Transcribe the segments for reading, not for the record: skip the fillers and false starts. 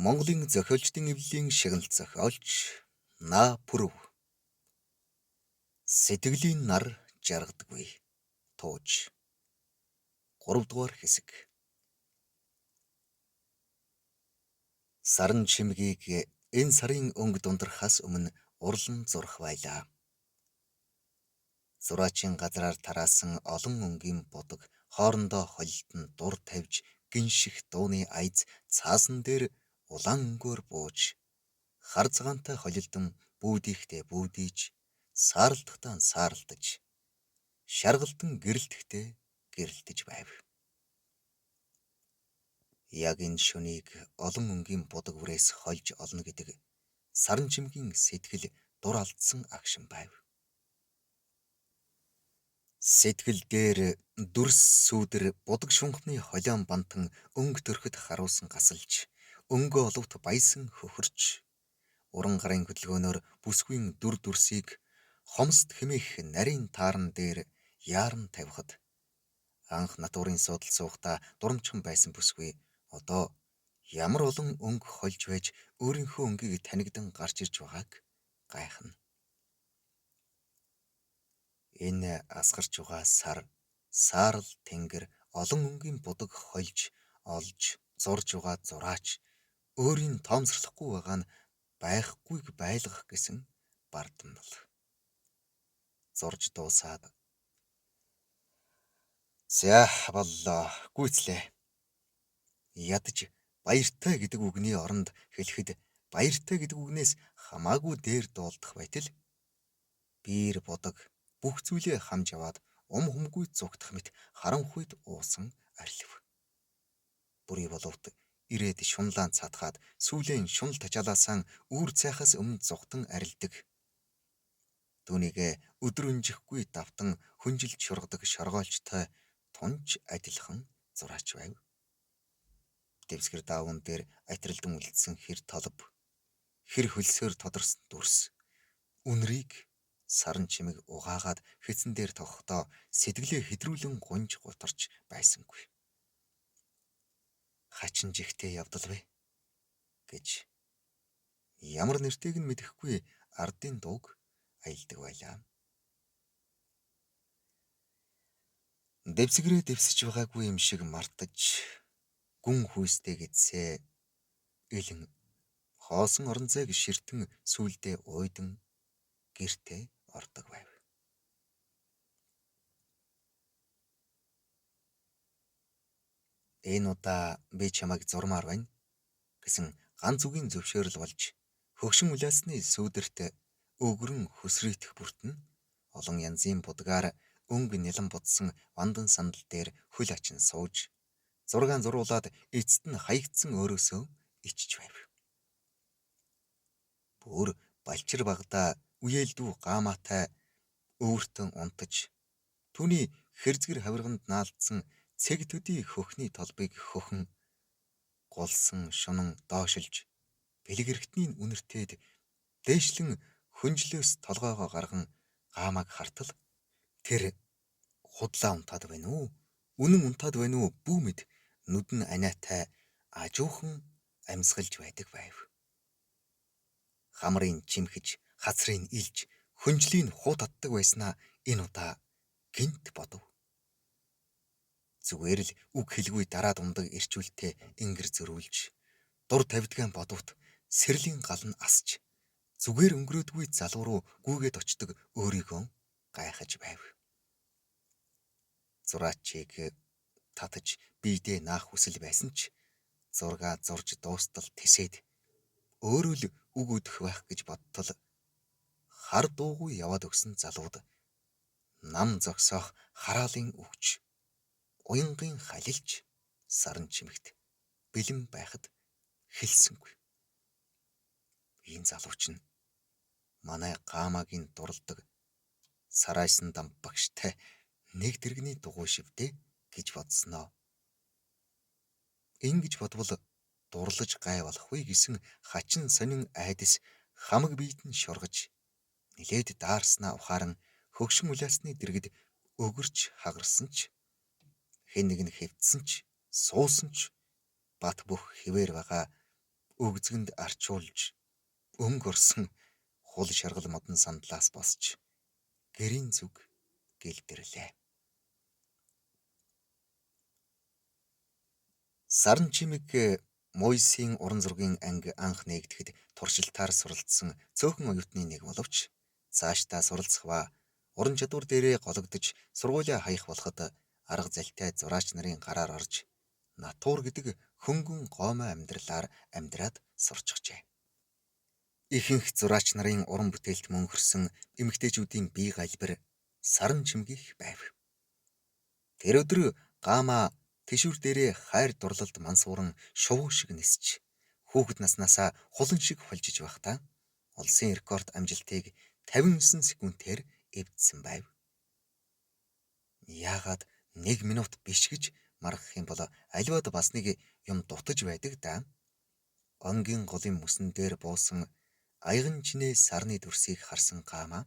Монголын зохиолчдын эвлэлийн шагналт зохиолч На Пүрв сэтгэлийн нар жаргадаггүй тууж 3 дугаар хэсэг. Саран чимгийг энэ сарын өнгө дундрахаас өмнө урлан зурх байлаа. Зураачийн газраар тараасан олон өнгийн будаг хоорондоо холилдон дур тавьж гинших дууны аяз цаасан дээр улаан өнгөөр бууж хар цагаантай холилдон бүүдийхтэй бүүдийж сааралдахдаа сааралдаж шаргалтан гэрэлтэхдээ гэрэлтэж байв. Яг энэ шөнийг олон өнгийн будаг бүрээс хольж олно гэдэг саран чимгийн сэтгэл дур алдсан агшин байв. Сэтгэл дээр дүрс сүүдэр будаг шунхны холион бантан өнгө төрөхөд харуулсан гасалж өнгө оловт баясан хөхөрч уран гарын хөдөлгөөнөөр бүсгүйн дүр дүрсийг хомсд хэмээх нарийн тааран дээр яаран тавихад анх натурын суудал суухдаа дурамчхан байсан бүсгүй одоо ямар олон өнгө хольж байж өөрийнхөө өнгийг танигдан гарч ирж байгааг гайхна. Энэ асгарч байгаа сар, саарал тэнгэр олон өнгийн будаг хольж, олж, зурж байгаа зураач өөрийн тоомсорлохгүй байгаа нь байхгүйг байлгах гэсэн бардамнал. Зурж дуусаад за боллоо гүйцлээ. Ядаж баяртай гэдэг үгний оронд хэлэхэд баяртай гэдэг үгнээс хамаагүй дээр дуулдах байтал биер будаг бүх зүйлээ хамж аваад humгүй зүгтах мэт харанхуйд уусан арилв. Бүрий боловт ирээд шунлаан цатгаад сүүлийн шунал тачаалаасан үүр цайхаас өмнө зүгтан арилдаг. Түүнийг өдрөнжихгүй давтан хүнжилж шургадаг шоргоолжтой тунч адилхан зураач байв. Дэвсгэр даавн дээр атрилдан үлдсэн хэр толб, хэр хөлсөөр тодорсон дүрс, үнрийг саран чимэг угаагаад хэцэн дээр тогтоо сэтгэлээ хэдрүүлэн гунж гутарч байсангүй. Хачин жигтэй явдал вэ гэж ямар нэртэйг нь мэдэхгүй ардын дууг аялдаг байлаа. Дэвсгэрээ дэвсэж байгаагүй юм шиг мартаж гүн хүйстэй гэдсээ элэн хоосон орон зайг ширтэн сүулдэ уйдан гэртээ ордог байв. Энэ удаа би чамайг зурмаар байна гэсэн ганц үгийн зөвшөөрөл болж хөгшин улаасны сүүдэрт өгрөн хөсрөйтөх бүртэн олон янзын будгаар өнгө нялан будсан вандан сандал дээр хөл ачин сууж зургаан зуруулаад эцэст нь хаягдсан өөрөөсөө ичж байв. Бүр балчир багада үеэлдүү гаамаатай өвөртөн унтаж түүний хэрзгэр хавирганд наалдсан цэг төдий хөхний толбыг хөхөн гулсан шунан доошилж бэлгэрхтний үнэртээд дээшлэн хүнжлөөс толгоогоо гарган гаамаг хартал тэр худлаа унтаад байна уу? Үнэн унтаад байна уу? Бүү мэд нүдэн аниатай ажуухан амьсгалж байдаг байв. Хамрын чимхэж, хацрын илж, хүнжлийн хуу татдаг байснаа энэ удаа гинт бодов. Зүгээр л үг хэлгүй дараа дундаг ирчүүлтэй ингэр зөрүүлж, дур тавьдгаан бодовт сэрлийн гал нь асч, зүгээр өнгөрөөдгүй залуу руу гүйгээд очдог өөрийгөө гайхаж байв. Зураачийг татаж биедээ наах хүсэл байсан ч зургаа зурж дуустал тэсээд өөрөө л үг өдөх байх гэж бодтол хар дуугүй яваад өгсөн залууд нам зогсоох хараалын өгч уянгийн халилж саран чимэгт бэлэн байхад хэлсэнгүй. Энэ залууч нь манай гаамагийн дурладаг сарайсан дам багштай нэг дэргэний дугуй шивдэ гэж бодсноо. Ингэж бодвол дурлаж гай болохгүй гэсэн хачин сонин айдас хамаг биед нь шургаж нилээд даарснаа ухааран хөгшин улаасны дэргэд өгөрч хагарсан ч хэн нэг нь хэвдсэн ч суусан ч бат бөх хിവэр байгаа өгзгөнд арчуулж өнгө орсон хул шаргал модон сандлаас босч гэрийн зүг гэлдэрлээ. Сарн чимэг Мойсийн уран зургийн анги анх нээгдэхэд туршилтаар суралцсан цөөхөн оюутны нэг боловч цаашдаа суралцах ба уран чадвар дээрээ гологдож сургуулиа хаях болоход арга залтай зураач нарын гараар орж натуур гэдэг хөнгөн гомой амьдралаар амьдраад сурчжээ. Ихэнх зураач нарын уран бүтээлд мөнхөрсөн эмэгтэйчүүдийн бие галбир сарн чимгийнх байв. Тэр өдөр Гама тэшүүр дээрээ хайр дурлалд мансууран шувуу шиг нисч хүүхэд наснаасаа хулан шиг холжиж байхдаа улсын рекорд амжилтыг 59 секундээр эвдсэн байв. Яагаад 1 минут биш гэж маргах юм бол аливаад бас нэг юм дутаж байдаг да. Онгийн голын мөсөн дээр буусан аяган чинээ сарны дүрсийг харсан Гама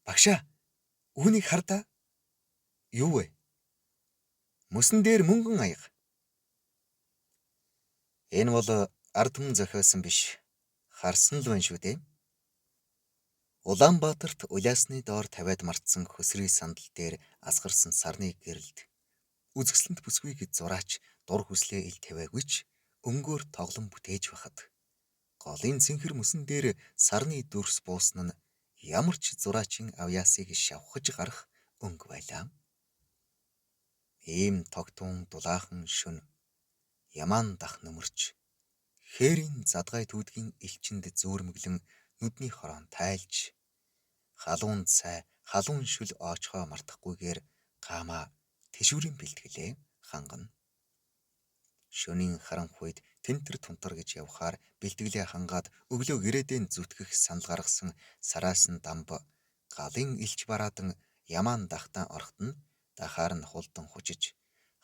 багшаа үүнийг хардаа. Юу вэ? Мөсөн дээр мөнгөн аяга. Энэ бол ард түмэн зохиосон биш. Харсан л байна шүү дээ. Улаанбаатарт улаасны доор тавиад мартсан хөсрийн сандал дээр асгарсан сарны гэрэлд үзэсгэлэнт бүсгүйг зураач дур хүслээ ил тавиагүй ч өнгөөр тоглон бүтээж байхад голын цэнхэр мөсөн дээр сарны дүрс буусан нь ямар ч зураачийн авьяасыг шавхаж гарах өнгө байлаа. Ийм тогтун дулаахан шөнө ямаан дах нөмөрч хээрийн задгай түүдгийн элчинд зөөрмөглөн нүдний хороон тайлж халуун цай халуун шүл оочхоо мартахгүйгээр Гама тэшүүрийн бэлтгэлээ хангана. Шөнийн харанх үед тентэр тунтар гэж явхаар бэлтгэлээ хангаад өглөө гэрээдэн зүтгэх санал гаргасан сараас нь дамб галын илч бараадан ямаан дахтан орхтон дахаар нь хулдан хучиж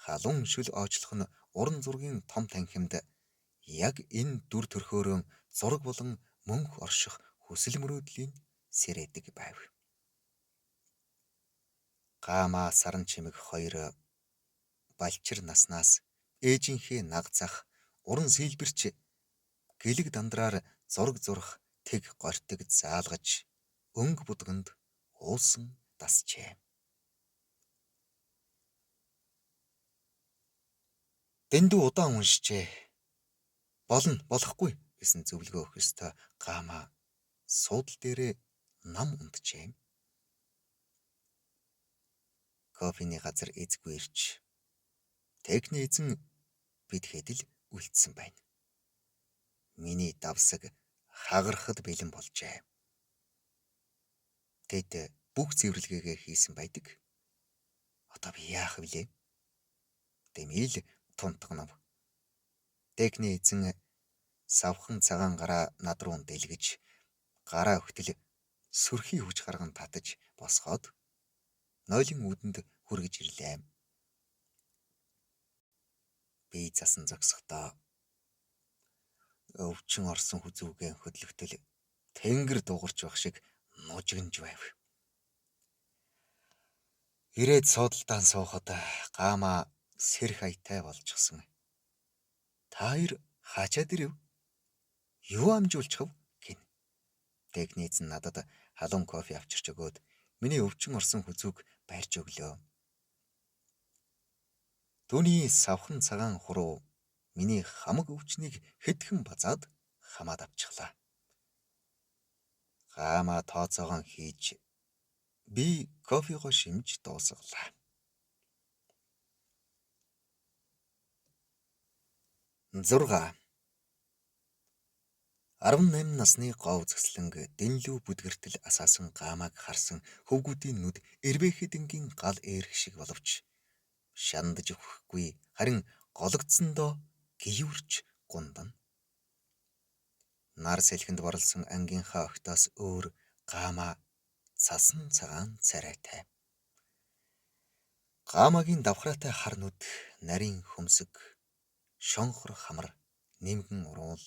халуун шүл оочлох нь уран зургийн том танхимд яг энэ дүр төрхөөрөө зураг болон мөнх орших хүсэл мөрөөдлийн сэрээдэг байв. Гама сарн чимэг хоёр балчир наснаас ээжийнхээ наг зах уран сэлбэрч гэлэг дандраар зураг зурх тэг гортыг заалгаж өнгө будганд уусан дасчээ. Дэндүү удаан уншжээ. Болохгүй гэсэн зөвлөгөө өгөх ёстой Гама суудал дээрээ нам унтжээ. Кофений газар эзгүй ирж техник эзэн бидэхэд л үлдсэн байна. Миний давсаг хагарахад бэлэн болжээ. Тэд бүх цэвэрлэгээгээ хийсэн байдаг. Одоо би яах вүлээ? Дэмийл тунтгнав. Техник эзэн савхан цагаан гараа над руу дэлгэж гараа өгтөл сүрхий хүч гарган татаж босгоод нойлын үүдэнд хүргэж ирлээ. Би засан зогсохдоо өвчин орсон хүзүүгээ хөдлөгтөл тэнгэр дуурч байх шиг нужигнж байв. Ирээд суудалдаан суухад Гама сэрх аятай болчихсон. Та хоёр хаачаад ирэв? Юу амжуулчихв гин. Техник эзэн надад халуун кофе авчирч өгөөд миний өвчин орсон хүзүүг барьж өглөө. Түүний савхан цагаан хуруу миний хамаг өвчнийг хэдхэн базаад хамаад авчихлаа. Гама тооцоогоо хийж би кофего шимж дуусгалаа. 6. 18 насны гоо үзэсгэлэнг дэнлүү бүдгэртэл асаасан Гамаг харсан хөвгүүдийн нүд эрвэхэдэнгийн гал eerх шиг боловч шандаж өгөхгүй харин гологдсондоо гиюрч гундана. Нар сэлхэнд борлсон ангийнхаа огтоос өөр Гама цасан цагаан царайтай. Гамагийн давхраатай хар нүд нарийн хөмсөг шонхор хамар нэмгэн уруул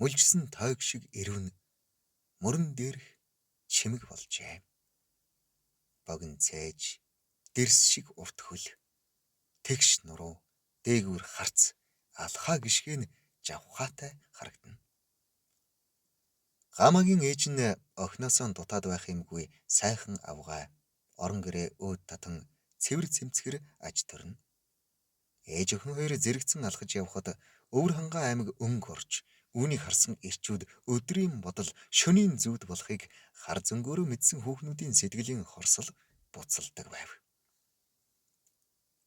мүлжсэн тойг шиг эрвэн мөрөн дээрх чимэг болжээ. Богин цээж дэрс шиг урт хөл тэгш нуруу дээгүүр харц алхаа гიშгэн жавхаатай харагдана. Гамагийн ээж нь охиноосоо дутаад байх юмгүй сайхан авгай орон гэрээ өөд татан цэвэр цэмцгэр аж төрнө. Ээж охин хоёр зэрэгцэн алхаж явхад өвөр хангаа аймаг өнгө орж үүнийг харсан эрчүүд өдрийн бодол шөнийн зүүд болохыг хар зөнгөөрөө мэдсэн хүүхнүүдийн сэтгэлийн хорсол буцалдаг байв.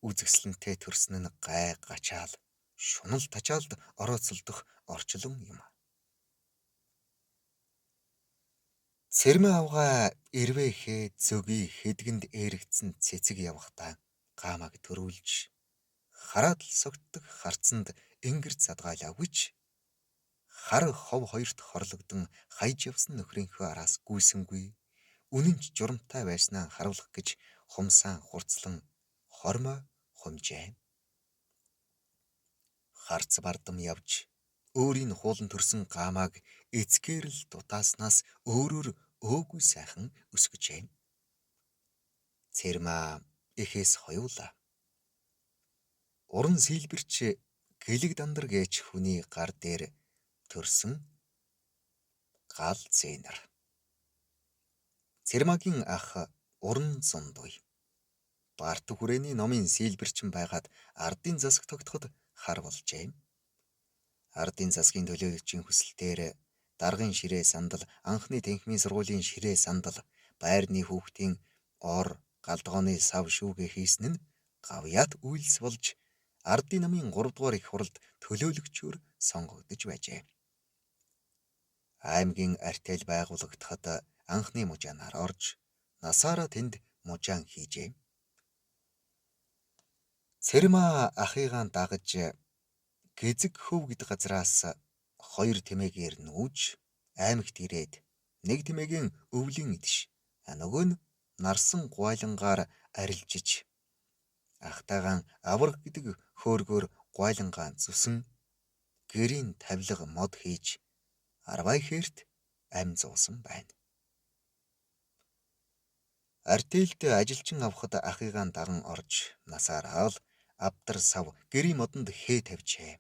Үзэсгэлэнтэй төрсөн нь гай гачаал шунал тачаалд орооцолдох орчлон юм. Цэрмэ авгаа эрвэхээ зөгийн хэдгэнд эргэцэн цэцэг явахдаа гамаг төрүүлж хараад л согтдог харцанд ингэр задгаалаагүй ч хар хов хоёрт хорлогдсон хаяж явсан нөхрийнхөө араас гүйсэнгүй үнэнч журамтай байснаа харуулах гэж хумсаан хурцлан хормой хумжээ. Харц бардам явж өөрийн хуулан төрсөн гамааг эцгээр л дутааснаас өөрөөр өөгүй сайхан өсгөжээ. Цэрмэ эхээс хоёулаа. Уран сэлбэрч гэлэг дандар гээч хүний гар дээр төрсөн гал зэнэр. Цэрмагийн ах уран зундуй. Барт хүрээний номын сэлбэрчин байгаад ардын засаг тогтоход хар болжээ. Ардын засгийн төлөөлөгчийн хүсэлтээр даргын ширээ сандал, анхны танхимын сургуулийн ширээ сандал, байрны хүүхдийн ор галдгооны сав шүүгээ хийсэн нь гавьяат үйлс болж ардын намын 3 дугаар их хуралд төлөөлөгчөөр сонгогдож байжээ. Аймгийн артел байгуулагдахад анхны мужаанаар орж насаараа тэнд мужаан хийжээ. Цэрмэ ахыгаа дагаж гэзэг хөв гэдэг газраас 2 тэмээгээр нүүж аймагт ирээд нэг тэмээгийн өвлийн идэж нөгөө нь нарсан гуайлангаар арилжиж ахтайгаан авраг гэдэг хөөргөөр гуайлангаан зүсэн гэрийн тавилга мод хийж арвай хэрт ам зуусан байна. Артелд ажилчин авахд ахыгаан даган орж насаараа л авдар сав гэрийн модонд хээ тавьжээ.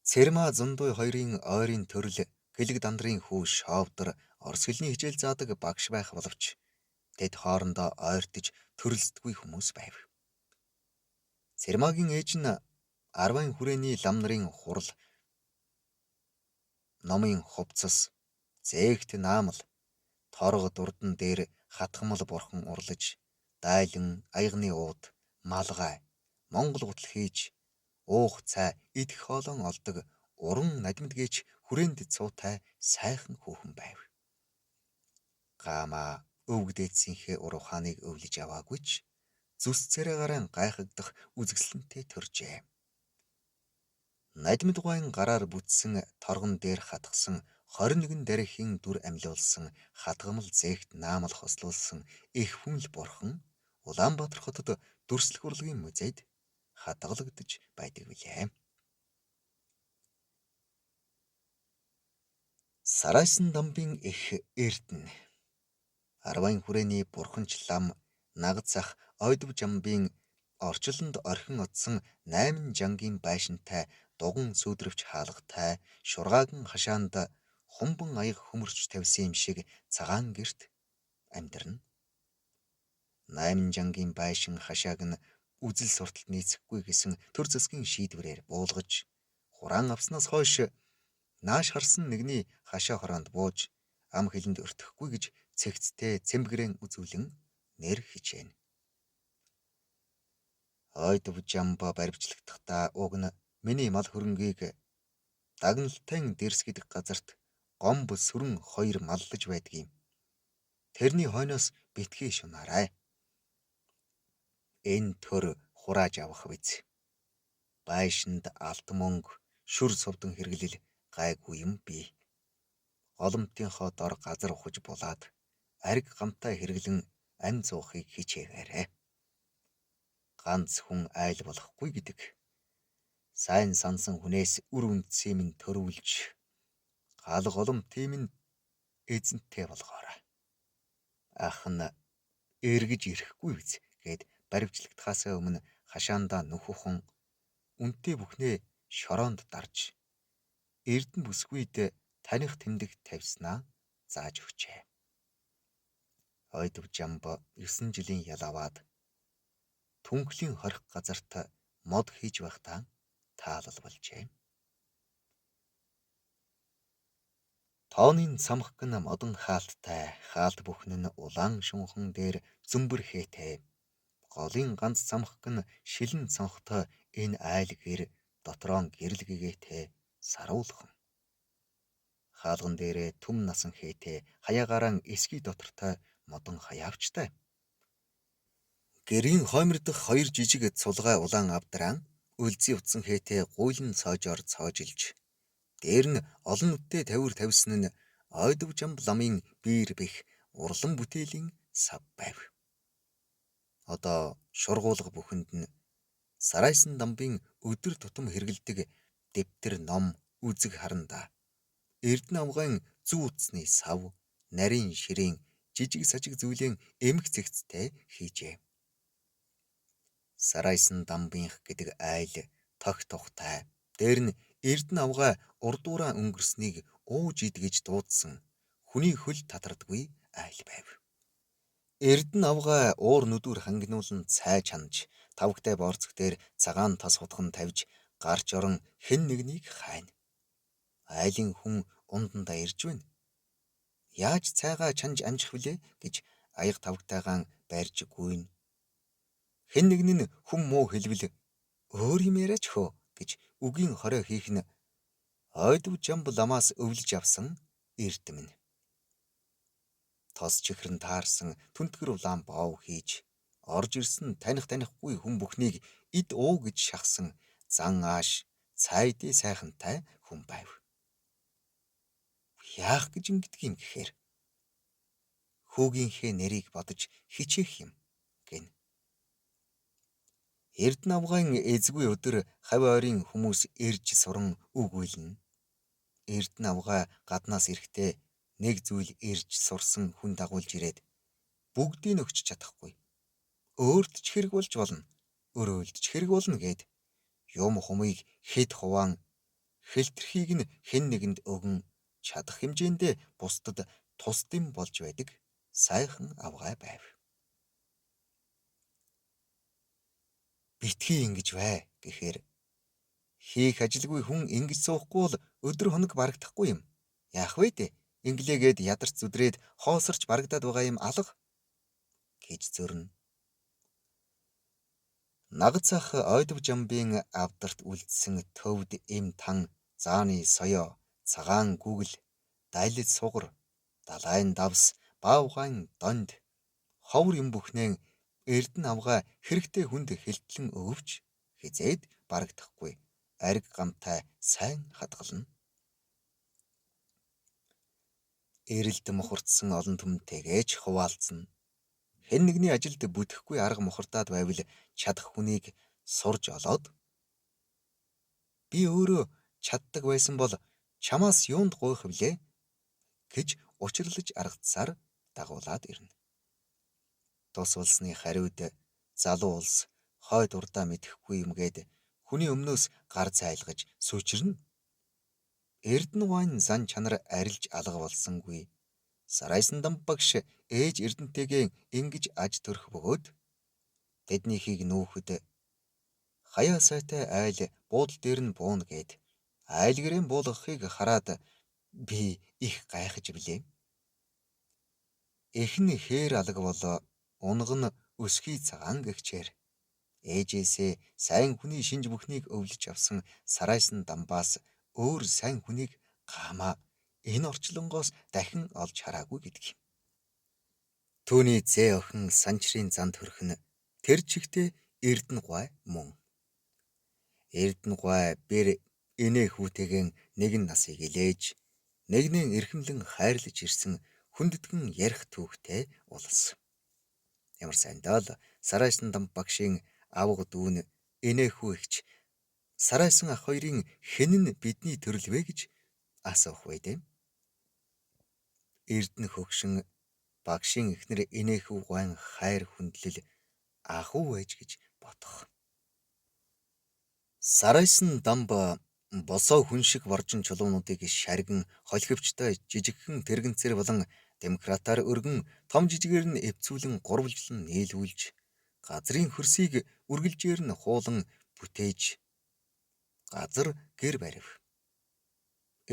Цэрмэ зундуй хоёрын ойрын төрөл гэлэг дандрын хүү шовдор орос хэлний хичээл заадаг багш байх боловч тэд хоорондоо ойртож төрөлсдгүй хүмүүс байв. Цэрмагийн ээж нь 10 хүрээний лам нарын хурал номын хувцас зээгт наамал торго дурдан дээр хатгамал бурхан урлаж дайлан аягны ууд малгай монгол гутал хийж уух цай идэх хоолон олдог уран надимд гээч хүрээнд цуутай сайхан хүүхэн байв. Гама өвгдээцсийнхээ урухааныг өвлөж аваагүй ч зүс царайгаараа гайхагдах үзэсгэлэнтэй төржээ. Надимд гуайн гараар бүтсэн торгон дээр хатгсан 21 дарихийн дүр амьлуулсан хатгамал зээгт наамал хослуулсан их хүнл бурхан Улаанбаатар хотод дүрслэх урлагийн музейд хадгалагдаж байдаг билээ. Сарайсан дамбын их эрдэнэ 10 хүрээний бурханч лам нагацах ойдв жамбын орчлонд орхин отсон 8 жангийн байшинтай дуган сүйдрвч хаалгатай шургаагийн хашаанд хумбан аяг хөмөрч тавьсан юм шиг цагаан герт амьдрна. 8 жангийн байшин хашааг нь үзэл сурталт нийцэхгүй гэсэн төр засгийн шийдвэрээр буулгаж хураан авснаас хойш нааш харсан нэгний хашаа хороонд бууж ам хилэнд өртөхгүй гэж цэгцтэй цэмбгэрэн үзүүлэн нэр хичээнэ. Ойдв жамба баримтлагдахтаа уг нь миний мал хөрөнгийг дагналтайн дэрс гэдэг газарт гомб сүрэн 2 маллаж байдаг юм. Тэрний хойноос битгий шунаарай. Энэ төр хурааж авах биз. Байшинд алт мөнгө, шүр сувдан хэрэглэл гайгүй юм бий. Голомтынхоо дор газар ухаж булаад ариг гамтай хэрэглэн ам зуухыг хичээгээрэй. Ганц хүн айл болохгүй гэдэг. Сайн сансан хүнээс үр үндсийн минь төрүүлж гал голомтын минь эзэнтэй болгоорой. Ах нь эргэж ирэхгүй биз гэд баримтлагдахаас өмнө хашаандаа нүхүхэн үнэтэй бүхнээ шороонд дарж Эрдэнэ бүсгүйд таних тэмдэг тавьснаа зааж өгчээ. Ойдов Жамба 9 жилийн ял аваад түнхлийн хорих газарт мод хийж байхдаа таалал болжээ. Тооны цамх гэн модон хаалттай, хаалт бүхэн нь улаан шунхан дээр зөмбөр хээтэй. Голын ганц цамх гэн шилэн цонхтой энэ айл гэр дотроон гэрэл гэгээтэй саруулхан. Хаалган дээрээ түм насан хээтэй, хаяагаран эсгий дотортой модон хаяавчтай. Гэрийн хоймор дах хоёр жижиг цулгай улаан авдраа үлзий утсан хээтэй гуйлан цоожоор цоожилж, дээр нь олон нүдтэй тавиур тавьсан нь Ойдов Жамб ламын биер бэх урлан бүтээлийн сав байв. Одоо шургуулга бүхэнд нь Сарайсан дамбын өдөр тутам хэрэгэлдэг дэвтэр ном үзэг харанда Эрдэнэ авгайн зүү утасны сав, нарийн ширээн жижиг сажиг зүйлийн эмх зэгцтэй хийжээ. Сарайсан дамбынх гэдэг айл тог тухтай. Дээр нь Эрдэнэ авгай урдуураа өнгөрснийг ууж идгэж дуудсан хүний хөл татардаггүй айл байв. Эрдэнэ авгай уур нүдүр хангинуулан цай чанаж, тавгтай борцог дээр цагаан тас хутхан тавьж гарч орон хэн нэгнийг хайна. Айлын хүн ундандаа ирж байна. Яаж цайгаа чанж амжих вүлээ гэж аяг тавгтайгаан байрж гүйн. Хэн нэгэн нь хүм муу хэлбэл өөр юм яриач хөө гэж үгийн хорой хийх нь Ойдов Жамб ламаас өвлөж авсан эрдэм нь. Тос чихрэн таарсан түнтгэр улаан боов хийж орж ирсэн танихгүй хүн бүхнийг ид уу гэж шахсан зан ааш цайдээ сайхантай хүн байв. Яах гэж ингэдэг юм гэхээр хүүгийнхээ нэрийг бодож хичээх юм гин. Эрдэнэ авгайн эзгүй өдөр хавь ойрын хүмүүс ирж суран үгүйлнэ. Эрдэнэ авгай гаднаас ирэхдээ нэг зүйл ирж сурсан хүн дагуулж ирээд бүгдийг өгч чадахгүй. Өөрт ч хэрэг болж болно. Өрөөлд ч хэрэг болно гэд юм хумыг хэд хуваан хэлтэрхийг нь хэн нэгэнд өгөн чадах хэмжээндээ бусдад тусдим болж байдаг сайхан авгай байв. Битгий ингэж бай гэхээр хийх ажилгүй хүн ингэж суухгүй бол өдөр хоног барагдахгүй юм. Яах вэ дээ? Инглээгээд ядарч зүдрээд хоосорч барагдаад байгаа юм алга гэж зөрнө. Нагацах Ойдов Жамбын авдарт үлдсэн төвд эм тан, зааны соёо, цагаан гүгэл, дайлит сугар, далайн давс, баавгаан донд, ховор юм бүхнээ Эрдэнэ авгай хэрэгтэй хүнд хэлтлэн өвч хизээд барагдахгүй ариг гамтай сайн хадгална. Эрэлд мохордсон олон түмэнтэйгээж хуваалцна. Хэн нэгний ажилд бүтэхгүй арга мохордаад байвал чадах хүнийг сурж олоод би өөрөө чаддаг байсан бол чамаас юунд гуйх вүлээ гэж учирлаж аргацсаар дагуулад ирнэ. Тус улсны хариуд залуу улс хойд урдаа мэдэхгүй юм гээд хүний өмнөөс гар цайлгаж сүчирнэ. Эрдэнэ вайн зан чанар арилж алга болсонгүй. Сарайсан дамб багш ээж Эрдэнэтэйгээ ингэж аж төрөх бөгөөд тэднийхийг нүүхэд хаяа сайтай айл буудал дээр нь бууна гээд айл гэрэн буулгахыг хараад би их гайхаж билээ. Эхэн хээр алга болоо унаг нь өсгий цагаан гэгчээр ээжээсээ сайн хүний шинж бүхнийг өвлөж авсан Сарайсан дамбаас өөр сайн хүнийг гамаа энэ орчлонгоос дахин олж хараагүй гэдэг юм. Түүний зээ охин санчрын занд хөрөх нь тэр чигтээ Эрдэнэ гуай мөн. Эрдэнэ гуай бэр инээ хүүтэйгэн нэгэн насыг илээж нэгнээ эрхэмлэн хайрлаж ирсэн хүндэтгэн ярих түүхтэй улс. Ямар сайндаа л Сарайсан дамб багшийн авга дүүн инээ хүү ихч Сарайсан ах хоёрын хэн нь бидний төрөл вэ гэж асуух байдэ. Эрдэнэ хөгшин багшийн эхнэр инээхүү гуайн хайр хүндлэл ахуу байж гэж бодох. Сарайсан дамб босоо хүн шиг боржин чулуунуудыг шаргин, холхивчтой жижигхэн тэрэгэнцээр болон демократаар өргөн том жижигээр нь эвцүүлэн гурвалжлан нийлүүлж газрын хөрсийг үргэлжээр нь хуулан бүтээж газар гэр барив.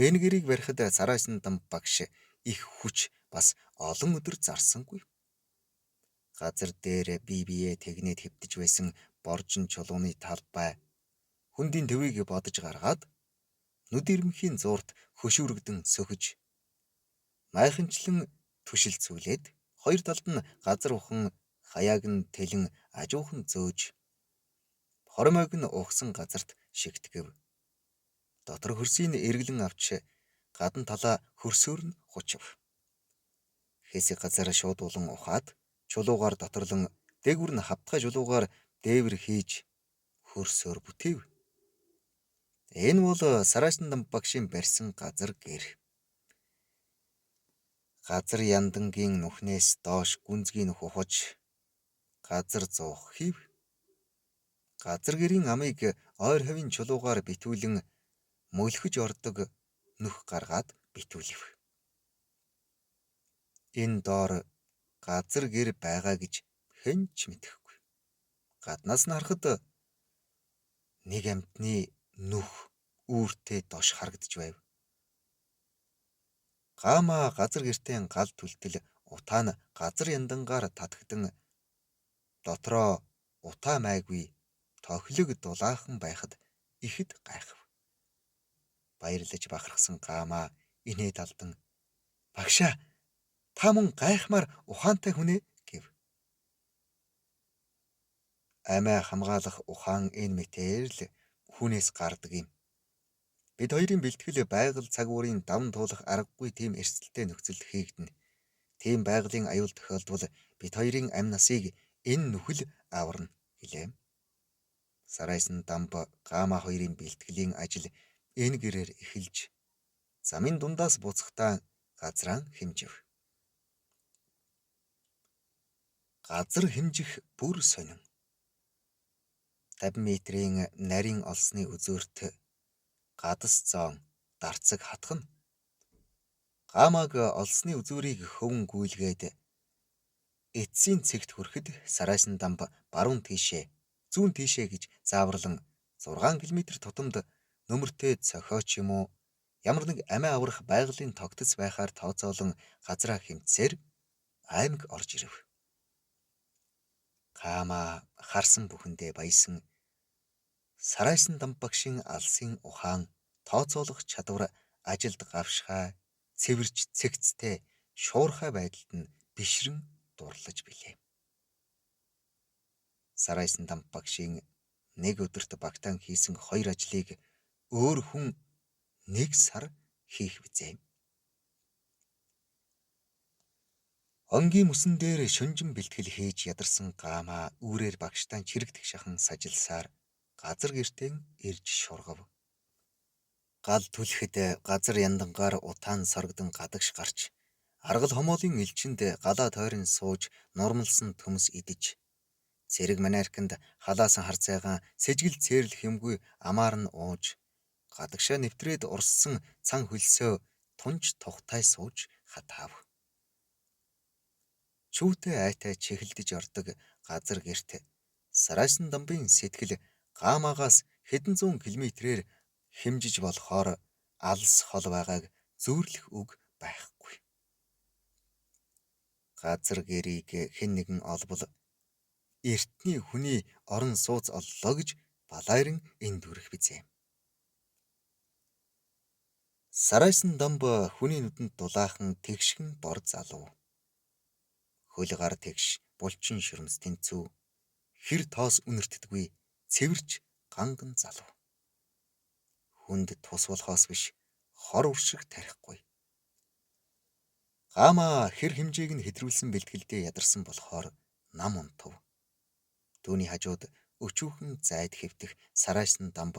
Энэ гэрийг барихад Сарайсан дамб багш их хүч бас олон өдөр зарсангүй. Газар дээр бие биеэ тэгнээд хэвтэж байсан боржин чулууны талбай хүндийн төвийг бодож гаргаад нүд ирмэхийн зуурт хөшүүрэгдэн сөхөж майханчлан түшилцүүлээд хоёр талд нь газар ухан хаяаг нь тэлэн ажуухан зөөж хормойг нь угсан газарт шигтгэв. Дотор хөрсийг эргэлэн авч гадна талаа хөрсөөр нь хучив. Хэсэг газар шууд улан ухаад чулуугаар доторлон дээгүр нь хавтгай чулуугаар дээвэр хийж хөрсөөр бүтэв. Энэ бол Сарайсан дамб багшийн барьсан газар гэр. Газар яндангийн нүхнээс доош гүнзгий нүх ухаж газар зуух хийв. Газар гэрийн амыг ойр хавийн чулуугаар битүүлэн мөлхөж ордог нүх гаргаад битүүлв. Энэ доор газар гэр байгаа гэж хэн ч мэдэхгүй. Гаднаас нь харахад нэг амьтны нүх үүртэй дош харагдж байв. Гамаа газар гэртээ гал түлтэл утаа нь газар яндангаар татагдан дотроо утаа майгүй тохилог дулаахан байхад ихэд гайхав. Баярлаж бахархсан Гамаа инээд алдан "Багшаа, та мөн гайхмаар ухаантай хүн ээ" гэв. Амиа хамгаалах ухаан энэ мэтээр л хүнээс гардаг юм. Бид хоёрын бэлтгэл байгаль цагуурын давн туулах аргагүй тийм эрсдэлтэй нөхцөлд хийгдэнэ. Тийм байгалийн аюул тохиолдвол бид хоёрын амь насыг энэ нүхэл аварна гэлээ. Сарайсан дамб Гамаа хоёрын бэлтгэлийн ажил энэ гэрээр эхэлж замын дундаас буцахтаа газраан хэмжив. Газар хэмжих бүр сонин. 50 метрийн нарийн олсны үзүүрт гадас зоон дарцаг хатгана. Гамааг олсны үзүүрийг хөвөн гүйлгээд эцсийн цэгт хүрэхэд Сарайсан дамб баруун тийшээ, зүүн тийшээ гэж зааварлан 6 км тутамд нөмөртэй цохиоч юм уу ямар нэг амиа аврах байгалийн тогтц байхаар тооцоолон газраа хэмтсээр аймаг орж ирэв. Гамаа харсан бүхэндээ баясан. Сарайсан дамб багшийн алсын ухаан, тооцоолох чадвар ажилд гавшхай, цэвэрч цэгцтэй, шуурхай байдалд нь бишрэн дурлаж билээ. Сарайсан дамб багшийн нэг өдөрт багтаан хийсэн 2 ажлыг өөр хүн 1 сар хийх визээ. Онгийн мөсөн дээр шөнжин бэлтгэл хийж ядарсан Гамаа үүрээр багштайн чирэгдэх шахан сажилсаар газар гэртээ ирж шургав. Гал түлхэд газар яндангаар утаан соргодон гадагш гарч аргал хомоолын элчинд галаа тойрон сууж нурмалсан төмс идэж цэрэг манайрканд халаасан хар цайгаан сэжигэл цээрлэх юмгүй амаар нь ууж гадагшаа нэвтрээд урссан цан хөлсөө тунж тухтай сууж хатаав. Чүүтэй айтай чихэлдэж ордог газар гэрт Сарайсан дамбын сэтгэл Гамаагаас хэдэн зуун километрээр хэмжиж болохоор алс хол байгааг зөөрлөх үг байхгүй. Газар гэрийг хэн нэгэн олбол эртний хүний орон сууц оллоо гэж балайран энд хүрэх бизээ. Сарайсан дамб хүний нүдэнд дулаахан тэгшхэн бор залуу. Хөл гар тэгш булчин шүрмс тэнцүү хэр тоос үнэртдэггүй цэвэрч ганган залуу. Хүнд тус болохоос биш хор уршиг тарихгүй. Гамаа хэр хэмжээг нь хэтрүүлсэн бэлтгэлдээ ядарсан болохоор нам унтав. Түүний хажууд өчүүхэн зайд хэвтэх Сарайсан дамб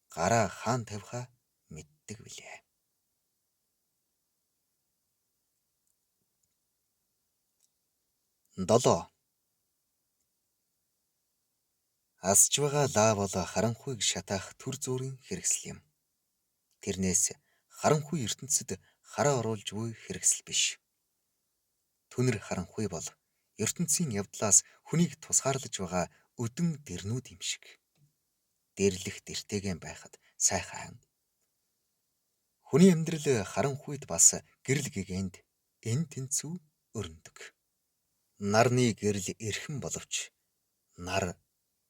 гараа хаан тавихаа мэддэг билээ. Долоо. Асж байгаа лав бол харанхуйг шатаах төр зүрийн хэрэгсэл юм. Тэрнээс харанхуй ертөнцид хараа оруулж буй хэрэгсэл биш. Түнэр харанхуй бол ертөнцийн явдлаас хүнийг тусгаарлаж байгаа өдөн дэрнүүд юм шиг. Дэрлэх дэртэйгэн байхад сайхан. Хүний амьдрал харанхуйд бас гэрэл гэгэнд эн тэнцүү өрнөдөг. Нарны гэрэл эрхэм боловч нар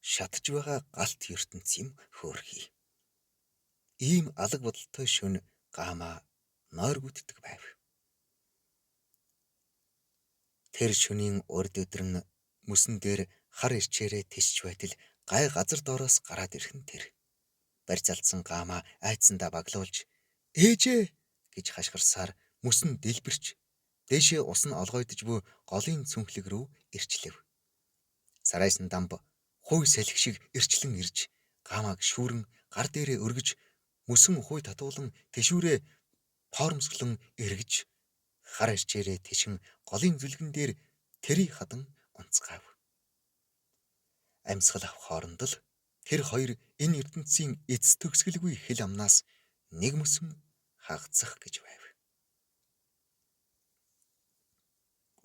шатж байгаа галт ертөнц юм хөөрхий. Ийм алаг бодолтой шөнө Гамаа нойргүддэг байв. Тэр шөнийн урд өдрөн мөсөн дээр хар ирчээрээ тисч байтал гай газар доороос гараад ирхэн тэр. Барьцалдсан Гамаа айдсандаа баглуулж ээжээ гэж хашгирсаар мөсөн дэлбэрч дээшээ ус нь олгойдож буй голын цүнхлэг рүү ирчлэв. Сарайсан дамб хуй салхи шиг ирчлэн ирж Гамааг шүүрэн гар дээрээ өргөж мөсөн хуй татуулан тэшүүрээ тоормсглон эргэж хар ирчээрээ тишин голын зүлгэн дээр тэрий хадан унцгаав. Амьсгал авах хооронд л тэр хоёр энэ ертөнцийн эц төгсгөлгүй хил амнаас нэг мөсөн хагацах гэж байв.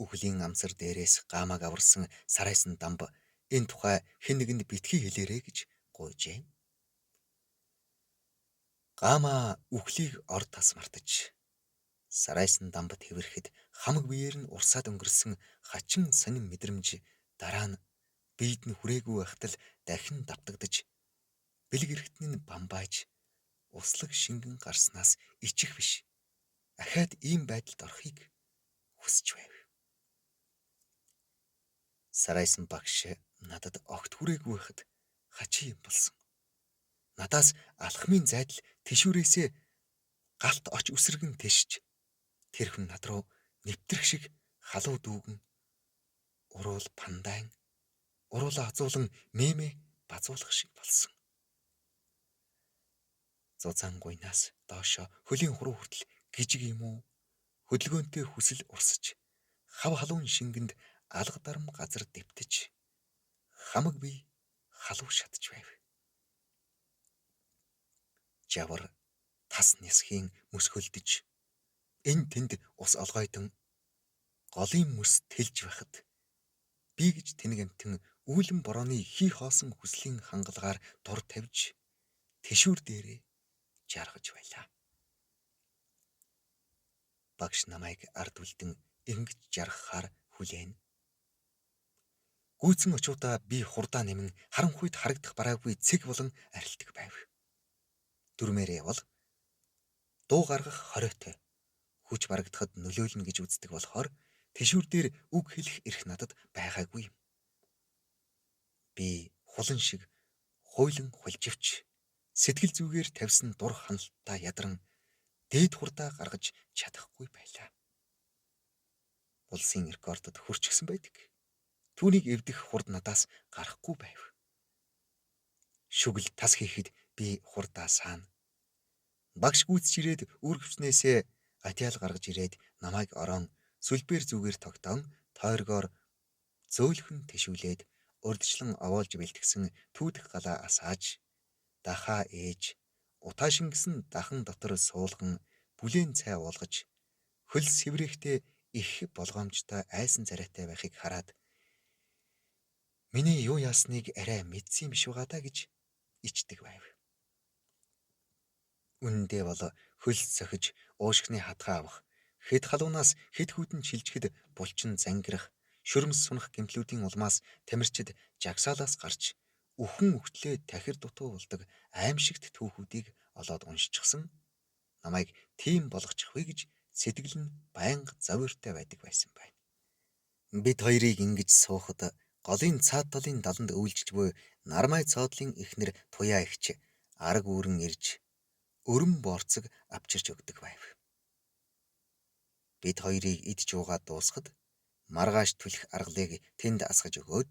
Үхлийн амсар дээрээс Гамааг аварсан сарайсан дамб энэ тухай хэн нэгэнд битгий хэлээрэй гэж гуйжээ. Гамаа үхлийг орд тас мартаж сарайсан дамбад хэврэхэд хамаг биеэр нь урсаад өнгөрсөн хачин сонин мэдрэмж дараа нь биед нь хүрээгүй байхтал дахин давтагдаж бэлэг эргэтэн нь бамбааж услаг шингэн гарснаас ичих биш. Ахаад ийм байдалд орохыг хүсэж байв. Сарайсан багш надад огт хүрээгүй байхад хачи юм болсон. Надаас алхмын зайдал тэшүүрээсээ галт оч үсрэгэн тэшж тэр хүн над руу нэвтрэх шиг халуу дүүгэн уруул пандайн уруула азуулан мэмэ базуулах шиг болсон. Зузаан гуйнаас доошо хөлийн хуруу хүртэл гижиг юм уу хөдөлгөөнтэй хүсэл урсаж хав халуун шингэнд алга дарам газар дэвтэж хамаг бие халуу шатж байв. Жавар тас нисхийн мөсгөлдөж энэ тэнд ус олгойдон голын мөс тэлж байхад би гэж тэнэг амтэн үүлэн борооны хий хоосон хүслийн хангалгаар дур тавьж тэшүүр дээрээ жаргаж байлаа. Багш намайг ард үлдэн ингэж жаргахаар хүлээн. Гүйцэн очуудаа би хурдаа нэмэн харанхуйд харагдах бараагүй цэг болон арилдаг байв. Дүрмээрээ бол дуу гаргах хориотой хүч барагдахад нөлөөлнө гэж үздэг болохоор тэшүүр дээр үг хэлэх эрх надад байгаагүй юм. Би хулан шиг хуйлан хулживч сэтгэл зүгээр тавьсан дур ханалтаа ядаран дээд хурдаа гаргаж чадахгүй байлаа. Улсын рекордод хүрчихсэн байдаг. Түүнийг эвдэх хурд надаас гарахгүй байв. Шүгэл тас хийхэд би хурдаа саана. Багш гүйцэж ирээд үүргэвчнээсээ атиал гаргаж ирээд намайг орон сүлбээр зүгээр тогтоон тойргоор зөөлхөн тэшүүлээд урдчлан овоолж бэлтгэсэн түүдэх галаа асааж дахаа ээж утаа шингэсэн дахан дотор суулган бүлээн цай уулгаж хөл сэврэхтэй их болгоомжтой айсан царайтай байхыг хараад миний юу яасныг арай мэдсэн юм биш байгаа даа гэж ичдэг байв. Үнэндээ бол хөлс цохиж уушгины хатгаа авах хэд халуунаас хэд хүйтэн шилжихэд булчин зангирах шүрмс сунах гэмтлүүдийн улмаас тамирчид жагсаалаас гарч үхэн өгтлээ тахир дутуу болдог аимшигт түүхүүдийг олоод уншчихсан намайг тийм болгочих вэ гэж сэтгэл нь байнга завьртай байдаг байсан байна. Бид хоёрыг ингэж суухад голын цаад талын даланд өвлжж буй нармай цоодлын эхнэр туяа ихч арг үүрэн ирж өрөн борцог авчирч өгдөг байв. Бид хоёрыг идж уугаад дуусахад маргааш түлэх аргалыг тэнд асгаж өгөөд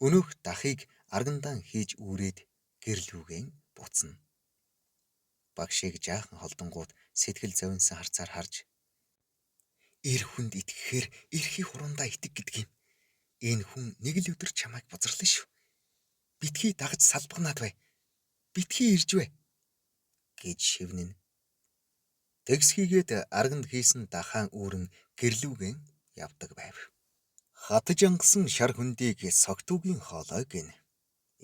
өнөөх дахыг аргандаан хийж үүрээд гэрлүүгэн буцна. Багшийг жаахан холдонгууд сэтгэл зовинсан харцаар харж эр хүнд итгэхээр эрхий хуруундаа итэг гэдэг юм. Энэ хүн нэг л өдөр чамайг бузарлаа шүү. Битгий дагаж салбагнаад бай. Битгий ирж бай гэж шивнэнэ. Тэгсхийгээд арганд хийсэн дахаан үүрэн гэрлүүгэн явдаг байв. Хатаж ангасан шар хөндийг согтуугийн хоолой гинэ.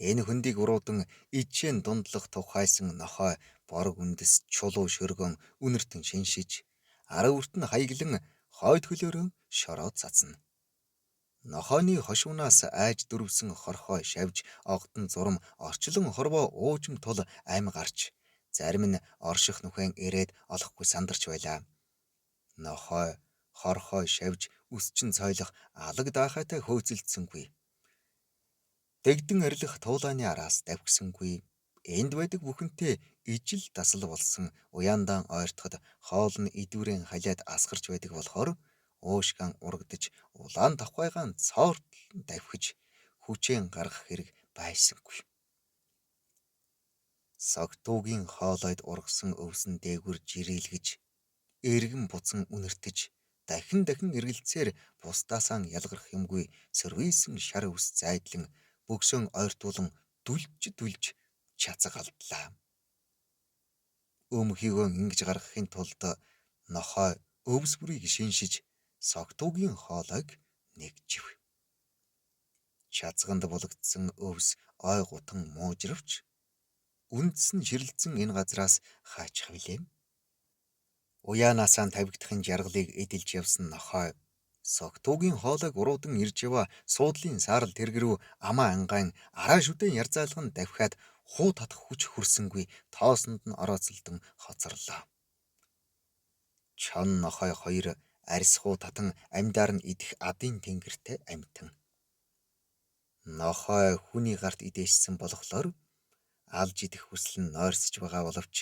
Энэ хөндийг уруудан ижжээн дундлах тухайсан нохой борог үндэс чулуу шөргөн үнэртэн шиншиж, арав үрт нь хаяглан хойд хөлөөрөө шороод цацна. Нохойны хошуунаас айж дөрвсөн хорхой шавж огтон зурам орчлон хорвоо уужим тул ам гарч, зарим нь орших нүхэн ирээд олохгүй сандарч байлаа. Нохой хорхой шавж үсчин цойлох алаг даахайтай хөөцөлдсөнгүй. Дэгдэн арилах туулааны араас давхисангүй. Энд байдаг бүхэнтэй ижил дасал болсон уяандаан ойртоход хоол нь идүүрэн халиад асгарч байдаг болохоор уушгаан урагдж улаан давхайгаан цоортлон давхиж хүчээн гаргах хэрэг байсангүй. Согтуугийн хоолойд ургасан өвсөн дээгүр жирэлгэж, эргэн буцан үнэртэж, дахин эргэлцээр бусдаасаа ялгарх юмгүй сөрвийсэн шар ус зайдлан бөгсөн ойртуулан дүлж чацаг алдлаа. Өмхийгөө ингэж гаргахын тулд нохой өвс бүрийг шиншиж согтуугийн хоолойг нэгжив. Чацганд булагдсан өвс ой гутан муужравч, үндсэн ширэлцэн энэ газраас хаачих билээ. Уяанаасаа тавигдахын жаргалыг эдэлж явсан нохой согтуугийн хоолойг уруудан ирж яваа суудлын саарал тэргэрүү амаа ангаан араа шүдэн ярзаалган давхиад хуу татах хүч хүрсэнгүй тоосонд нь орооцолдон хоцорлоо. Чон нохой хоёр арьс хуу татан амьдаар нь идэх адын тэнгэртэй амьтан. Нохой хүний гарт идээссэн болохоор алж идэх хүсэл нь нойрсож байгаа боловч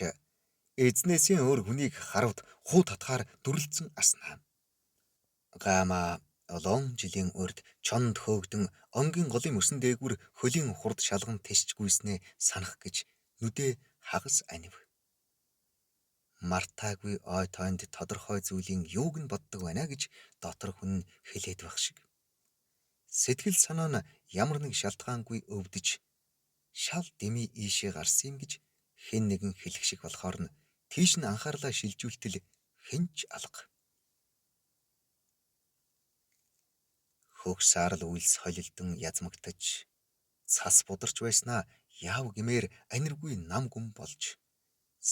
эзнээсийн өөр хүнийг харавд хуу татахаар дүрлцэн аснаа. Гама олон жилийн урд чонд хөөгдөн онгийн голын мөсөн дээгүр хөлийн хурд шалган тэсчгүйснээ санах гэж нүдээ хагас анив. Мартаагүй ой тоонд тодорхой зүйлийн юуг нь боддог байна гэж дотор хүн хэлээд байх шиг. Сэтгэл санаа нь ямар нэг шалтгаангүй өвдөж шал дэмий ийшээ гарсан юм гэж хэн нэгэн хэлэх шиг болохоор нь тийш нь анхаарлаа шилжүүлтэл хэнч алга. Хөгс саарл үйлс холилдон язмагтаж цас бударч байснаа яав гэмээр аниргүй нам гүм болж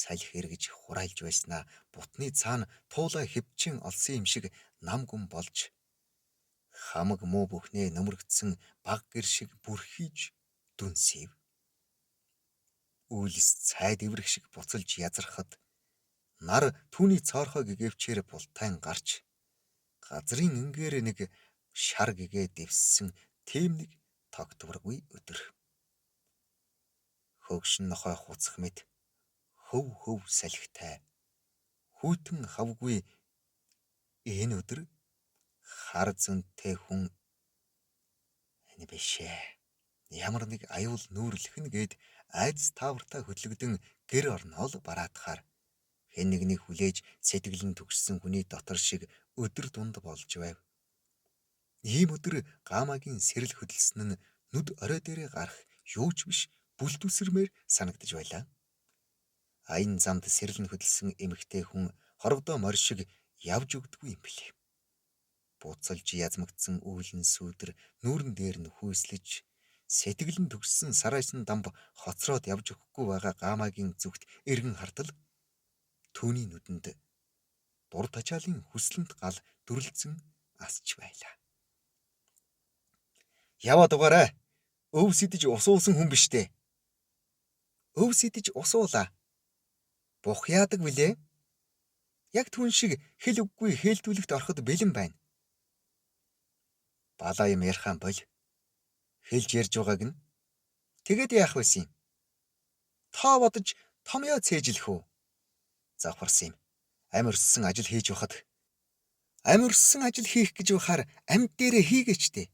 салхи эргэж хурайлж байснаа бутны цаана туулаа хэвчин олсон юм шиг нам гүм болж хамаг муу бүхнээ нөмрөгдсөн баг гэр шиг бүрхийж дүнсэв. Үйлс цайд эврэх шиг буцалж язрахад нар түүний цоорхой гэгэвчээр бултайн гарч газрын ингээр нэг шар гэгээ дэвссэн тийм нэг тогтворгүй өдөр. Хөгшин нохой хуцах мэт хөв салхитай хүйтэн хавгүй энэ өдөр хар зөнтэй хүн энэ бишээ. Ямар нэг аюул нүүрлэх гээд айдас таавартай хөтлөгдөн гэр орноо л бараатахаар хэн нэгнийг хүлээж сэтгэлэн төгссөн хүний дотор шиг өдөр дунд болж байв. Ийм өдөр гамагийн сэрэл хөдөлсөн нь нүд орой дээрээ гарах юу ч биш бүлтүсэрмээр санагдаж байлаа. Аян замд сэрэл нь хөдөлсөн эмэгтэй хүн хорогдоо морь шиг явж өгдөггүй юм билээ. Буцалж язмагдсан үүлэн сүүдэр нүүрэн дээр нь хүйслэж сэтгэлэн төгссөн сарайсан дамб хоцроод явж өгөхгүй байгаа гамагийн зүгт эргэн хартал түүний нүдэнд дур тачаалын хүслэнт гал дүрлцэн асч байлаа. Яваад угаарай. Өв сидэж усуулсан хүн биш дээ. Өв сидэж усуулаа. Бух яадаг билээ. Яг түн шиг хэл үггүй хэлтүүлэгт ороход бэлэн байна. Балаа юм ярихаан бол хэлж ярьж байгааг нь тэгээд яах байсан юм? Тоо бодож томьёо цээжлэх үү? Завхарсан юм. Амирссан ажил хийж байхад амирссан ажил хийх гэж байхаар амьд дээрээ хийгээч дээ.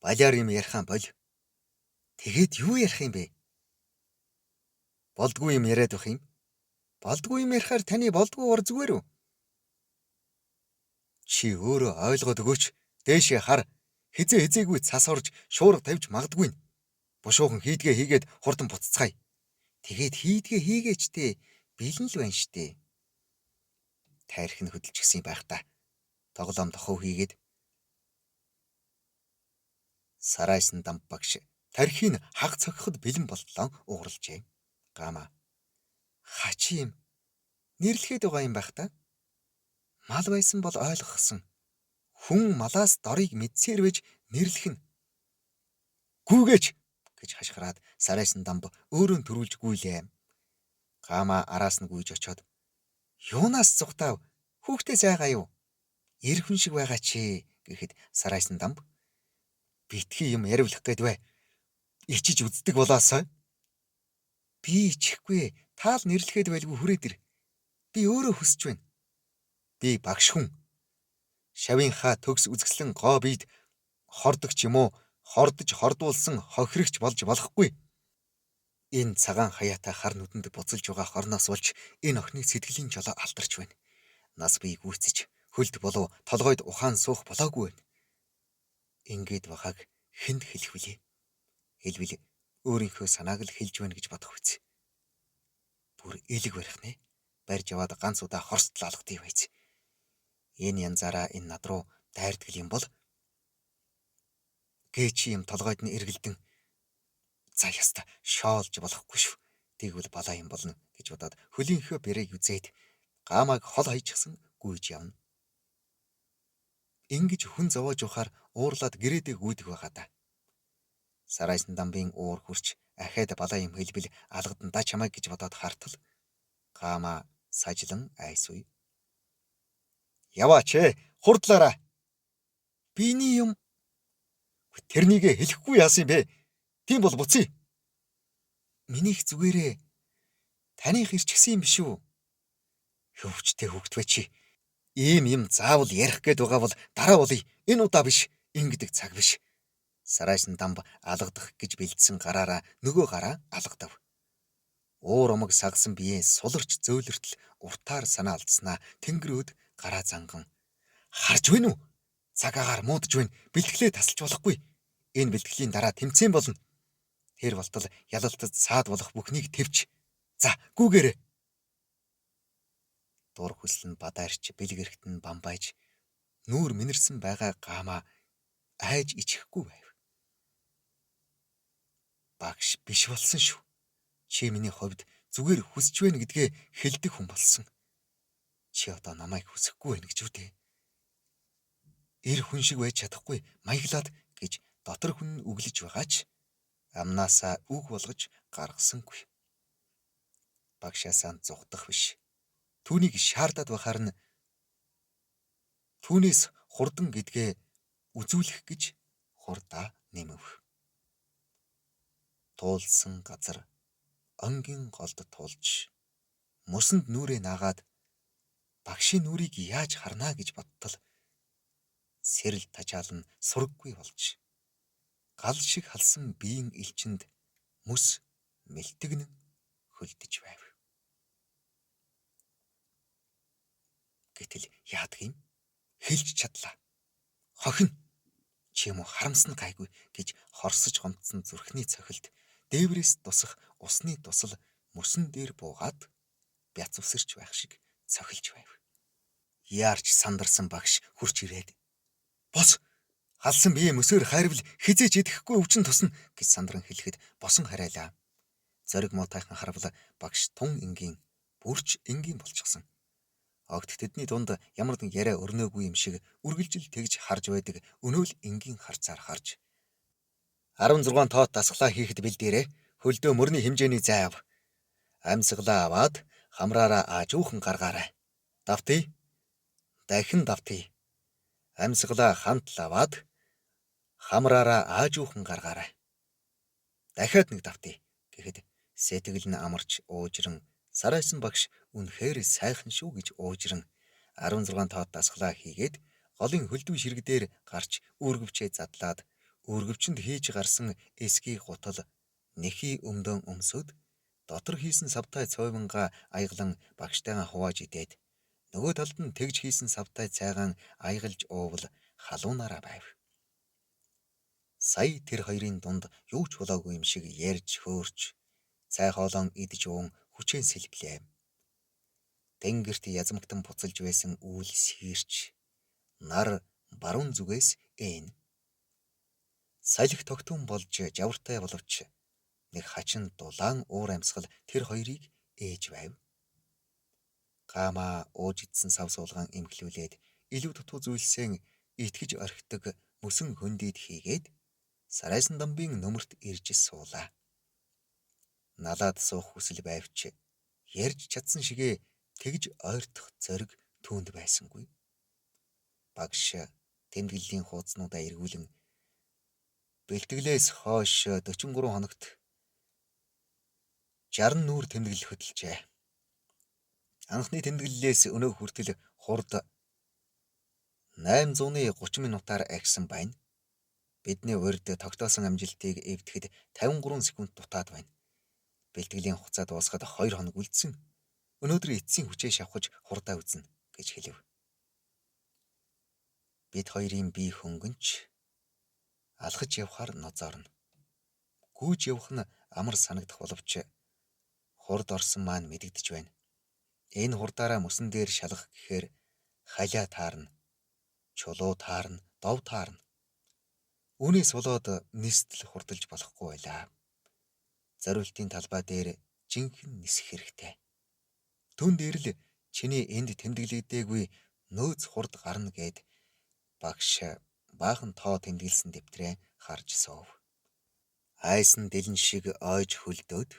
Балиар юм ярихаан бол тэгээд юу ярих юм бэ? Болдгүй юм яриад байх юм. Болдгүй юм ярихаар таны болдгүй ор зүгээр үү? Чи өөрөө ойлгоод өгөөч. Дээшээ хар. Хизээгүй цас орж шуурга тавьж магадгүй. Бушуухан хийдгээ хийгээд хурдан буцацгаая. Тэгээд хийдгээ хийгээчтэй бэлэн л байна штэ. Тайрх нь хөдөлчихсэн байх та. Тоглоом тохов хийгээд Сарайсан дам багш тархийг хаг цогход бэлэн болтлоо ууралжээ. Гама. Хачи юм. Нэрлэхэд байгаа юм байх та. Мал байсан бол ойлгосон. Хүн малаас дорыг мэдсээр байж нэрлэх нь. Гүүгээч гэж хашгираад Сарайсан дамб өөрөө төрүүлж гүйлээ. Гама араас нь гүйж очоод юунаас зүхтав? Хүүхдээ зайгаа юу? Ир хүн шиг байгаа чи гэхэд Сарайсан дамб битгий юм яривлах гээд бай. Ичиж үздэг болоосоо. Би ичихгүй. Таал нэрлэхэд байлгүй хүрээд ир. Би өөрөө хүсэж байна. Би багш хүн. Шавийнхаа төгс үзэсгэлэн гоо бид хордог ч юм уу хордож хордуулсан хохирогч болж болохгүй. Энэ цагаан хаяатай хар нүдэнд буцалж байгаа хорноос болж энэ охины сэтгэлийн жолоо алдарч байна. Нас бие гүйцэж хөлд болов толгойд ухаан суух болоогүй байна. Ингээд бахаг хэнд хэлэх вүлээ. Хэлбэл өөрийнхөө санааг л хэлж байна гэж бодох үз. Бүр элэг барих нэ. Барьж яваад ганц удаа хорсдол алгадъя байц. Энэ янзаараа энэ над руу дайрдаг юм бол гээчи юм толгойд нь эргэлдэн за яста шоолж болохгүй шүү. Тэгвэл балаа юм болно гэж бодоод хөлийнхөө бэрийг үзээд Гамаг хол хайчихсан гүйж явна. Ингэж хүн зовоож ухаар уурлаад гэрээдээ гүйдэг байгаа да. Сарайсан дамбын уур хурч ахаад балаа юм хэлбэл алгадан да чамайг гэж бодоод хартал Гама сажлан айсуй. Яваач хурдлаараа. Биний юм тэрнийгээ хэлэхгүй яасан юм бэ? Тийм бол буцъя. Минийх зүгээрээ таних ирчихсэн юм биш үү? Хөвчтэй хөвгтвэ чи. Ийм юм заавал ярих гээд байгаа бол дараа болъё. Энэ удаа биш. Ингэдэг цаг биш. Сарайсан дамб алгадах гэж бэлдсэн гараараа нөгөө гараа алгадав. Уур омог сагсан биеэ суларч зөөлөртөл уртаар санаа алдснаа тэнгэрүүд гараа занган. Харж байна уу? Цагаагаар муудж байна. Бэлтгэлээ тасалж болохгүй. Энэ бэлтгэлийн дараа тэмцээн болно. Тэр болтол ялалтад саад болох бүхнийг твч. За, гүүгээрээ. Дур хүсэл нь бадаарч бэлгэрхт нь бамбайж нүүр минэрсэн байгаа Гама айж ичихгүй байв. Багш биш болсон шүү. Чи миний хувьд зүгээр хүсэж байна гэдгээ хэлдэг хүн болсон. Чи одоо намайг хүсэхгүй байна гэж үү те? Ир хүн шиг байж чадахгүй маяглаад гэж дотор хүн үглэж байгаач амнаасаа үг болгож гаргасангүй. Багшаасаа зүхдах биш. Түүнийг шаардаад байхаар нь түүнээс хурдан гэдгээ үзүүлэх гэж хурдаа нэмэв. Туулсан газар онгийн голд туулж мөсөнд нүрээ наагаад багшийн нүрийг яаж харнаа гэж бодтол сэрэл тачаал нь сурггүй болж гал шиг халсан биеийн элчинд мөс мэлтэгнэн хөлдөж байв. Гэтэл яадаг юм? Хэлж чадлаа. Хохин чи юм уу харамсна гайгүй гэж хорсож гомдсон зүрхний цохилд дээврээс тусах усны тусал мөсөн дээр буугаад бяц усэрч байх шиг цохилж байв. Яарч сандарсан багш хурч ирээд бос халсан бие мөсөөр хайрвал хизээч идэхгүй өвчин тусна гэж сандран хэлэхэд босон харайлаа. Зориг муутайхан харвал багш тун энгийн бүрч энгийн болчихсон. Огт тэдний дунд ямар нэг яриа өрнөөгүй юм шиг үргэлжил тэгж харж байдаг өнөөл энгийн харцаар харж 16 тоот дасглаа хийхэд бэлдээрээ хөлдөө мөрний хэмжээний зай ав. Амьсгалаа аваад хамраараа аажуухан гаргаарай. Давтъя. Дахин давтъя. Амьсгалаа хамт л аваад хамраараа аажуухан гаргаарай. Дахиад нэг давтъя гэхэд сэтгэл нь амарч уужран Сарайсан багш үнэхээр сайхан шүү гэж уужран 16 тоот дасглаа хийгээд голын хөлдөө ширэг дээр гарч үүргэвчээ задлаад үүргэвчэнд хийж гарсан эсгийн гутал нэхий өмдөн өмсөд дотор хийсэн савтай цойвонгаа аяглан багштайгаа хувааж идээд нөгөө талд нь тэгж хийсэн савтай цайгаан аягалж уувал халуунаараа байв. Сая тэр хоёрын дунд юу ч болоогүй юм шиг ярьж хөөрч цай хоолоон идж уун хүчээр сэлблээ. Тэнгэрт язмагтан буцалж байсан үүл сэрч нар баруун зүгээс ээн. Салхи тогтун болж жавартай боловч нэг хачин дулаан уур амьсгал тэр хоёрыг ээж байв. Гамаа ууж идсэн сав суулгаан эмхлүүлээд илүү дутуу зүйлсээ итгэж орхидог мөсөн хөндийд хийгээд Сарайсан дамбын нөмөрт ирж суулаа. Налаад суух хүсэл байвч ярьж чадсан шигээ тэгж ойртох зориг түүнд байсангүй. Багш тэмдэглэлийн хуудснуудаа эргүүлэн бэлтгэлээс хойш 43 хоногт 60 нүүр тэмдэглэл хөтөлжээ. Анхны тэмдэглэлээс өнөө хүртэл хурд 830 минутаар агсан байна. Бидний урьд тогтоосон амжилтыг эвдэхэд 53 секунд дутаад байна. Бэлтгэлийн хугацаа дуусахад 2 хоног үлдсэн. Өнөөдөр эцсийн хүчээ шавхаж хурдаа үзнэ гэж хэлв. Бид хоёрын бие хөнгөнч алхаж явхаар ноцоорно. Гүйж явах нь амар санагдах боловч хурд орсон маань мэдэгдэж байна. Энэ хурдаараа мөсөн дээр шалгах гэхээр халиа таарна, чулуу таарна, дов таарна. Үүнээс болоод нистэл хурдалж болохгүй байлаа. Зориултын талбай дээр жинхэнэ нисэх хэрэгтэй. Түн дээр л чиний энд тэмдэглэгдээгүй нөөц хурд гарна гэд багш баахан тоо тэмдэглэсэн дэвтрээ харж суув. Айсан дэлэн шиг ойж хөлдөөд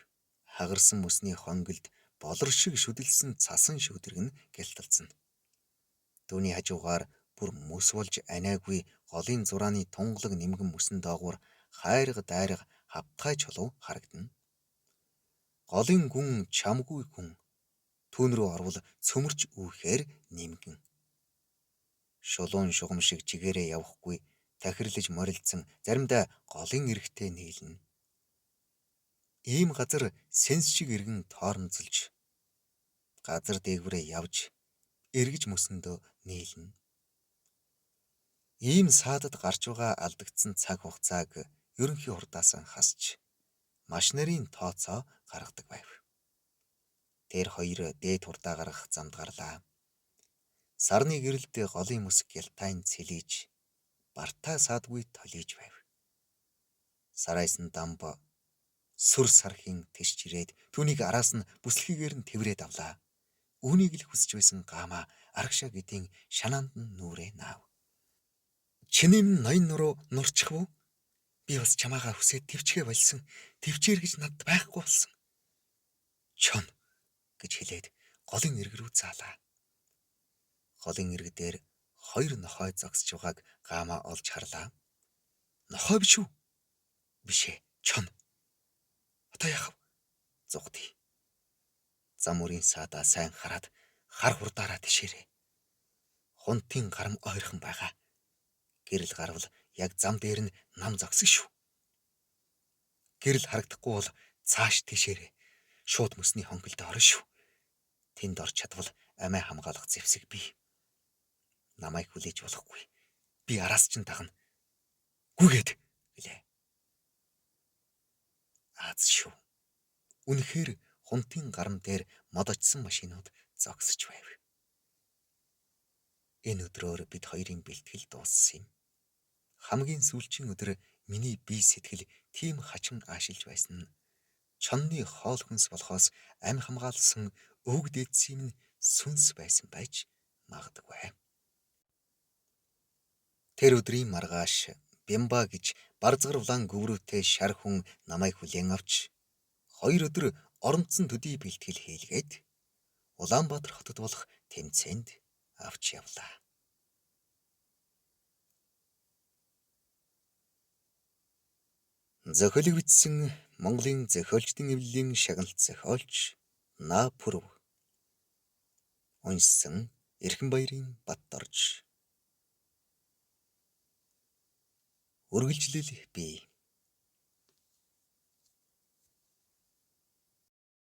хагарсан мөсний хонгилд болор шиг шүдэлсэн цасан шүдэрг нь гялталцсан. Түүний хажуугаар бүр мөс болж анаагүй голын зурааны тунгалаг нимгэн мөсөн доогуур хайрга дайрга хавтгай чулуу харагдана. Голын гүн чамгүй хүн түүн рүү орвол цөмөрч үүхээр нимгэн. Шулуун шугам шиг чигээрээ явахгүй тахирлаж морилцсан заримдаа голын эрэхтэй нийлнэ. Ийм газар сэнс шиг иргэн тоормцолж газар дээгврээ явж эргэж мөсөндөө нийлнэ. Ийм саадад гарч байгаа алдагдсан цаг хугацааг ерөнхий хурдаас хасч маш нарийн тооцоо гаргадаг байв. Тэр хоёр дээд хурдаа гаргах замд гарлаа. Сарны гэрэлд голын мөс гялтайн цэлийж бартаа саадгүй толиж байв. Сарайсан дамб сүр сархийн тишж ирээд түүнийг араас нь бүслэхийгээр нь тэврээд авлаа. Үүнийг л хүсэж байсан Гамаа арагшаа гэдгийн шанаанд нь нүрээ наав. Чиний ноён нуруу нурчих вэ? Би бас чамаагаа хүсээд төвчгээ болсон. Төвчээр гэж надад байхгүй болсон. Чон гэж хэлээд голын эрг рүү заалаа. Голын эрг дээр 2 нохой зогсож байгааг Гамаа олж харлаа. Нохой биш үү? Бишээ, чон. Одоо яах вэ? Зугдъя. Зам үрийн саадаа сайн хараад хар хурдаараа тишээрээ. Хунтын гарам ойрхон байгаа. Гэрэл гарвал яг зам дээр нь нам зогсон шүү. Гэрэл харагдахгүй бол цааш тишээрээ. Шууд мөсний хонгилд орно шүү. Тэнд орч чадвал амиа хамгаалах зэвсэг бий. Намайг хүлээж болохгүй. Би араас чинь дагна. Гүгээд гэлээ. Аз шүү. Үнэхээр хунтын гарам дээр мод очсон машинууд зогсож байв. Энэ өдрөөр бид хоёрын бэлтгэл дууссан юм. Хамгийн сүүлчийн өдөр миний бие сэтгэл тийм хачин аашилж байсан нь чонны хоол хүнс болохоос амь хамгаалсан өвөг дээдсийн минь сүнс байсан байж магадгүй. Тэр өдрийн маргааш Бямба гэж барзгар улаан гөврөөтэй шар хүн намайг хүлээн авч 2 өдөр оромцсон төдий бэлтгэл хийлгээд Улаанбаатар хотод болох тэмцээнд авч явлаа. Зохиолыг бичсэн Монголын зохиолчдын эвлэлийн шагналт зохиолч Напүрв. Уншсан Эрхэнбаярын Баттарж. Үргэлжлэл бий.